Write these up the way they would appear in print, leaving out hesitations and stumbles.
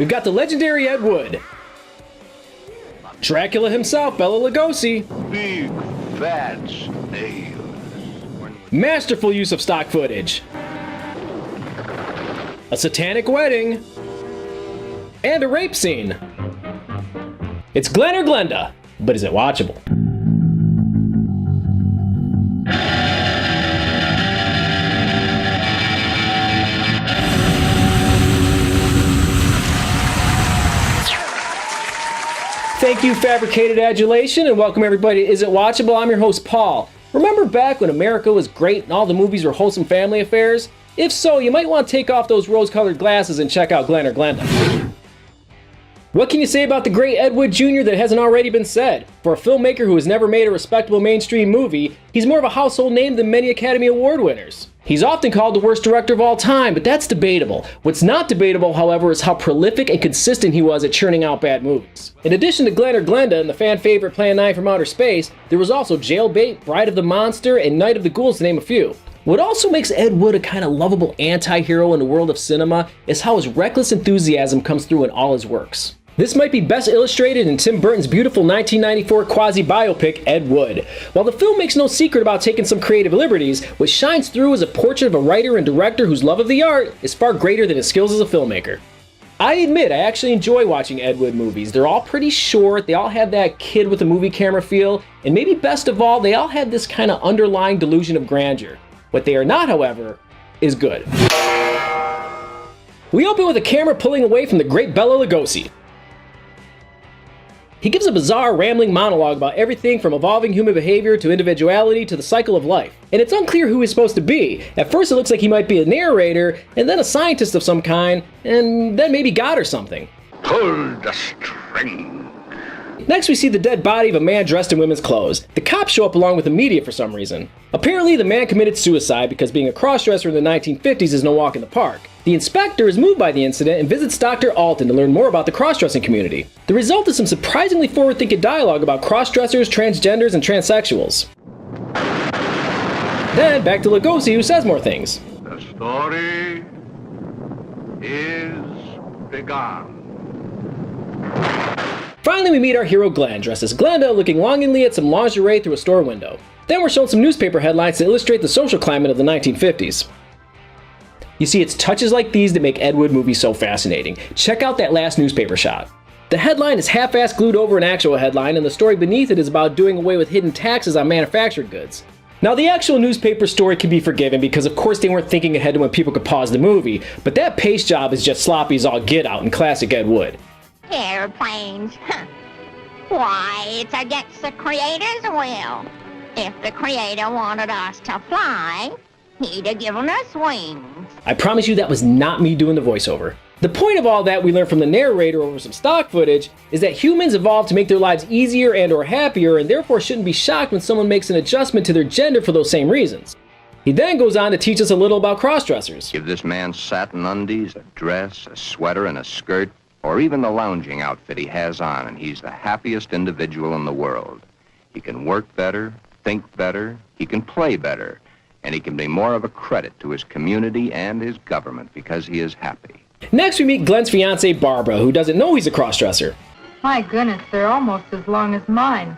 we've got the legendary Ed Wood, Dracula himself, Bela Lugosi, Big fat snails. masterful use of stock footage, a satanic wedding, and a rape scene. It's Glen or Glenda, but is it watchable? Thank you, Fabricated Adulation, and welcome everybody to Is It Watchable? I'm your host, Paul. Remember back when America was great and all the movies were wholesome family affairs? If so, you might want to take off those rose-colored glasses and check out Glen or Glenda. What can you say about the great Ed Wood Jr. that hasn't already been said? For a filmmaker who has never made a respectable mainstream movie, he's more of a household name than many Academy Award winners. He's often called the worst director of all time, but that's debatable. What's not debatable, however, is how prolific and consistent he was at churning out bad movies. In addition to Glen or Glenda and the fan favorite Plan 9 from Outer Space, there was also Jailbait, Bride of the Monster, and Night of the Ghouls, to name a few. What also makes Ed Wood a kind of lovable anti-hero in the world of cinema is how his reckless enthusiasm comes through in all his works. This might be best illustrated in Tim Burton's beautiful 1994 quasi-biopic, Ed Wood. While the film makes no secret about taking some creative liberties, what shines through is a portrait of a writer and director whose love of the art is far greater than his skills as a filmmaker. I admit, I actually enjoy watching Ed Wood movies. They're all pretty short, they all have that kid with a movie camera feel, and maybe best of all, they all have this kind of underlying delusion of grandeur. What they are not, however, is good. We open with a camera pulling away from the great Bela Lugosi. He gives a bizarre, rambling monologue about everything from evolving human behavior to individuality to the cycle of life. And it's unclear who he's supposed to be. At first it looks like he might be a narrator, and then a scientist of some kind, and then maybe God or something. Pull the string. Next we see the dead body of a man dressed in women's clothes. The cops show up along with the media for some reason. Apparently the man committed suicide because being a crossdresser in the 1950s is no walk in the park. The inspector is moved by the incident and visits Dr. Alton to learn more about the crossdressing community. The result is some surprisingly forward-thinking dialogue about crossdressers, transgenders, and transsexuals. Then back to Lugosi, who says more things. The story is begun. Finally, we meet our hero Glen, dressed as Glenda, looking longingly at some lingerie through a store window. Then we're shown some newspaper headlines to illustrate the social climate of the 1950s. You see, it's touches like these that make Ed Wood movies so fascinating. Check out that last newspaper shot. The headline is half-assed glued over an actual headline, and the story beneath it is about doing away with hidden taxes on manufactured goods. Now, the actual newspaper story can be forgiven because of course they weren't thinking ahead to when people could pause the movie, but that paste job is just sloppy as all get out in classic Ed Wood. Airplanes. Why, it's against the Creator's will. If the Creator wanted us to fly, he'd have given us wings. I promise you that was not me doing the voiceover. The point of all that we learned from the narrator over some stock footage is that humans evolved to make their lives easier and or happier, and therefore shouldn't be shocked when someone makes an adjustment to their gender for those same reasons. He then goes on to teach us a little about crossdressers. Give this man satin undies, a dress, a sweater, and a skirt, or even the lounging outfit he has on, and he's the happiest individual in the world. He can work better, think better, he can play better, and he can be more of a credit to his community and his government because he is happy. Next we meet Glen's fiancée Barbara, who doesn't know he's a crossdresser. My goodness, they're almost as long as mine.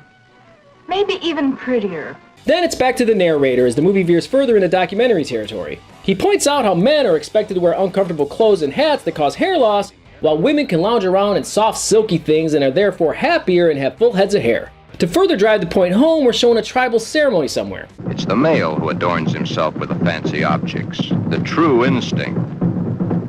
Maybe even prettier. Then it's back to the narrator as the movie veers further into documentary territory. He points out how men are expected to wear uncomfortable clothes and hats that cause hair loss, while women can lounge around in soft, silky things and are therefore happier and have full heads of hair. To further drive the point home, we're shown a tribal ceremony somewhere. It's the male who adorns himself with the fancy objects. The true instinct.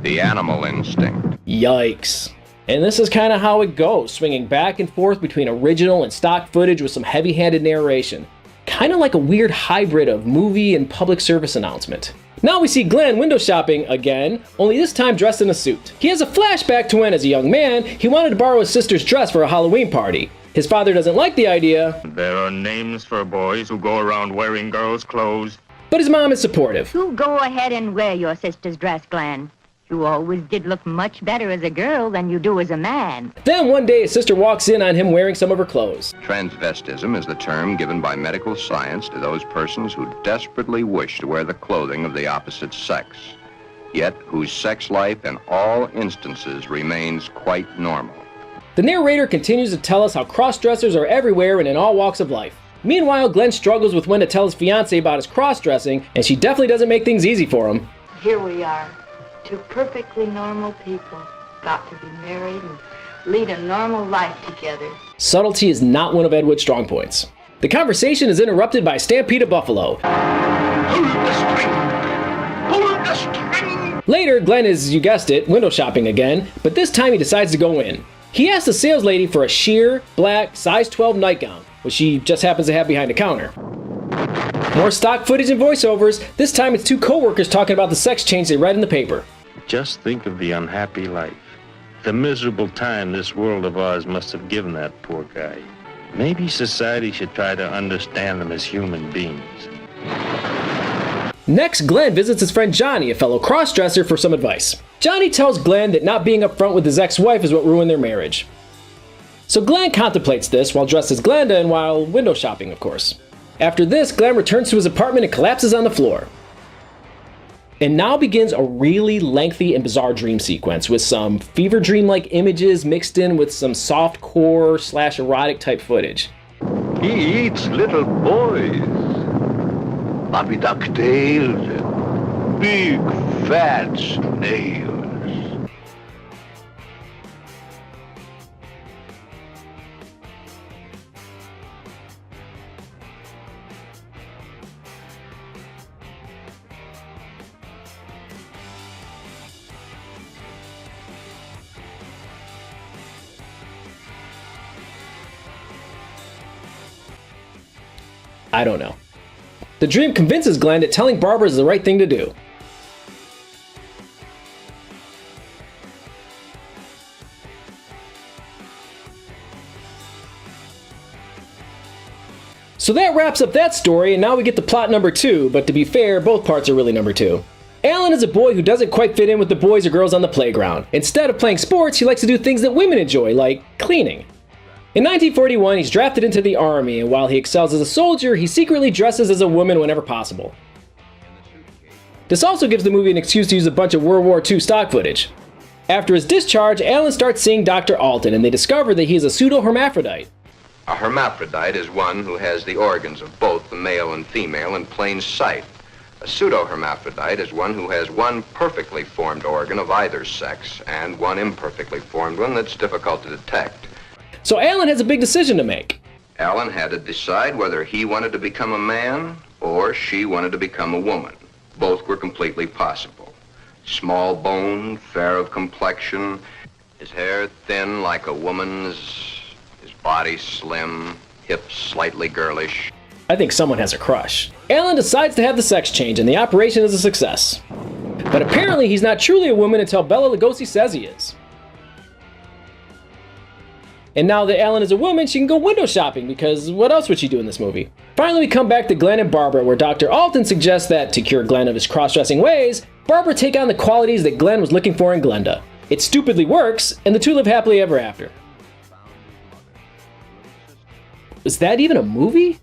The animal instinct. Yikes. And this is kind of how it goes, swinging back and forth between original and stock footage with some heavy-handed narration. Kind of like a weird hybrid of movie and public service announcement. Now we see Glen window shopping again, only this time dressed in a suit. He has a flashback to when, as a young man, he wanted to borrow his sister's dress for a Halloween party. His father doesn't like the idea. There are names for boys who go around wearing girls' clothes. But his mom is supportive. You go ahead and wear your sister's dress, Glen. You always did look much better as a girl than you do as a man. Then one day his sister walks in on him wearing some of her clothes. Transvestism is the term given by medical science to those persons who desperately wish to wear the clothing of the opposite sex. yet whose sex life in all instances remains quite normal. The narrator continues to tell us how cross-dressers are everywhere and in all walks of life. Meanwhile, Glen struggles with when to tell his fiancée about his cross-dressing, and she definitely doesn't make things easy for him. Here we are, two perfectly normal people, got to be married and lead a normal life together. Subtlety is not one of Ed Wood's strong points. The conversation is interrupted by a stampede of buffalo. Hold the string! Hold the string! Later, Glen is, you guessed it, window shopping again, but this time he decides to go in. He asks the saleslady for a sheer, black, size 12 nightgown, which she just happens to have behind the counter. More stock footage and voiceovers. This time it's two co-workers talking about the sex change they read in the paper. Just think of the unhappy life. The miserable time this world of ours must have given that poor guy. Maybe society should try to understand them as human beings. Next, Glen visits his friend Johnny, a fellow crossdresser, for some advice. Johnny tells Glen that not being upfront with his ex-wife is what ruined their marriage. So Glen contemplates this while dressed as Glenda and while window shopping, of course. After this, Glen returns to his apartment and collapses on the floor. And now begins a really lengthy and bizarre dream sequence with some fever dream-like images mixed in with some soft-core / erotic type footage. He eats little boys. Bobby ducktails and big fat snails. I don't know. The dream convinces Glen that telling Barbara is the right thing to do. So that wraps up that story, and now we get to plot number 2, but to be fair, both parts are really number 2. Alan is a boy who doesn't quite fit in with the boys or girls on the playground. Instead of playing sports, he likes to do things that women enjoy, like cleaning. In 1941, he's drafted into the Army, and while he excels as a soldier, he secretly dresses as a woman whenever possible. This also gives the movie an excuse to use a bunch of World War II stock footage. After his discharge, Alan starts seeing Dr. Alton, and they discover that he is a pseudo-hermaphrodite. A hermaphrodite is one who has the organs of both the male and female in plain sight. A pseudo-hermaphrodite is one who has one perfectly formed organ of either sex and one imperfectly formed one that's difficult to detect. So Alan has a big decision to make. Alan had to decide whether he wanted to become a man or she wanted to become a woman. Both were completely possible. Small boned, fair of complexion, his hair thin like a woman's, his body slim, hips slightly girlish. I think someone has a crush. Alan decides to have the sex change, and the operation is a success. But apparently he's not truly a woman until Bela Lugosi says he is. And now that Alan is a woman, she can go window shopping, because what else would she do in this movie? Finally, we come back to Glen and Barbara, where Dr. Alton suggests that, to cure Glen of his cross-dressing ways, Barbara take on the qualities that Glen was looking for in Glenda. It stupidly works, and the two live happily ever after. Is that even a movie?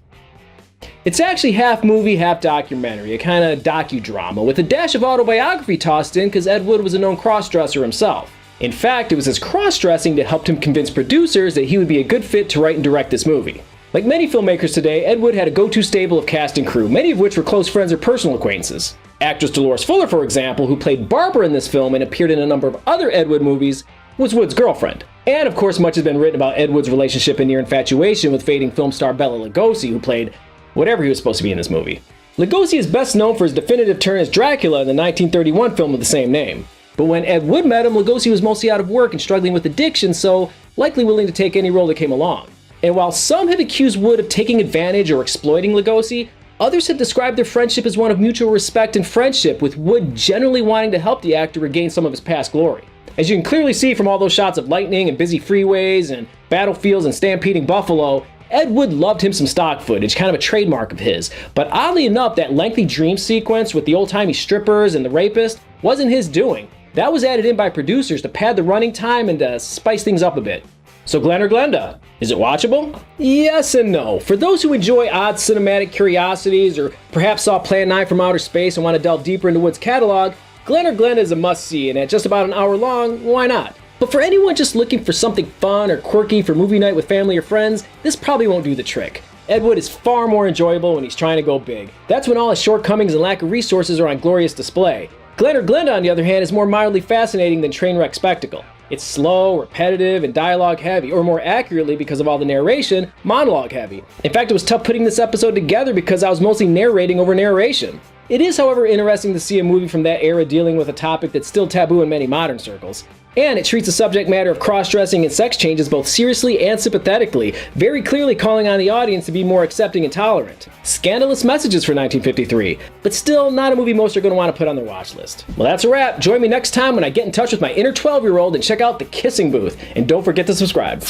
It's actually half movie, half documentary, a kind of docudrama, with a dash of autobiography tossed in because Ed Wood was a known cross-dresser himself. In fact, it was his cross-dressing that helped him convince producers that he would be a good fit to write and direct this movie. Like many filmmakers today, Ed Wood had a go-to stable of cast and crew, many of which were close friends or personal acquaintances. Actress Dolores Fuller, for example, who played Barbara in this film and appeared in a number of other Ed Wood movies, was Wood's girlfriend. And of course, much has been written about Ed Wood's relationship and near infatuation with fading film star Bela Lugosi, who played whatever he was supposed to be in this movie. Lugosi is best known for his definitive turn as Dracula in the 1931 film of the same name. But when Ed Wood met him, Lugosi was mostly out of work and struggling with addiction, so likely willing to take any role that came along. And while some have accused Wood of taking advantage or exploiting Lugosi, others have described their friendship as one of mutual respect and friendship, with Wood generally wanting to help the actor regain some of his past glory. As you can clearly see from all those shots of lightning and busy freeways and battlefields and stampeding buffalo, Ed Wood loved him some stock footage, kind of a trademark of his. But oddly enough, that lengthy dream sequence with the old-timey strippers and the rapist wasn't his doing. That was added in by producers to pad the running time and to spice things up a bit. So Glen or Glenda? Is it watchable? Yes and no. For those who enjoy odd cinematic curiosities or perhaps saw Plan 9 from outer space and want to delve deeper into Wood's catalog, Glen or Glenda is a must-see, and at just about an hour long, why not? But for anyone just looking for something fun or quirky for movie night with family or friends, this probably won't do the trick. Ed Wood is far more enjoyable when he's trying to go big. That's when all his shortcomings and lack of resources are on glorious display. Glen or Glenda, on the other hand, is more mildly fascinating than train wreck spectacle. It's slow, repetitive, and dialogue heavy, or more accurately, because of all the narration, monologue heavy. In fact, it was tough putting this episode together because I was mostly narrating over narration. It is, however, interesting to see a movie from that era dealing with a topic that's still taboo in many modern circles. And it treats the subject matter of cross-dressing and sex changes both seriously and sympathetically, very clearly calling on the audience to be more accepting and tolerant. Scandalous messages for 1953, but still not a movie most are going to want to put on their watch list. Well, that's a wrap. Join me next time when I get in touch with my inner 12-year-old and check out The Kissing Booth. And don't forget to subscribe.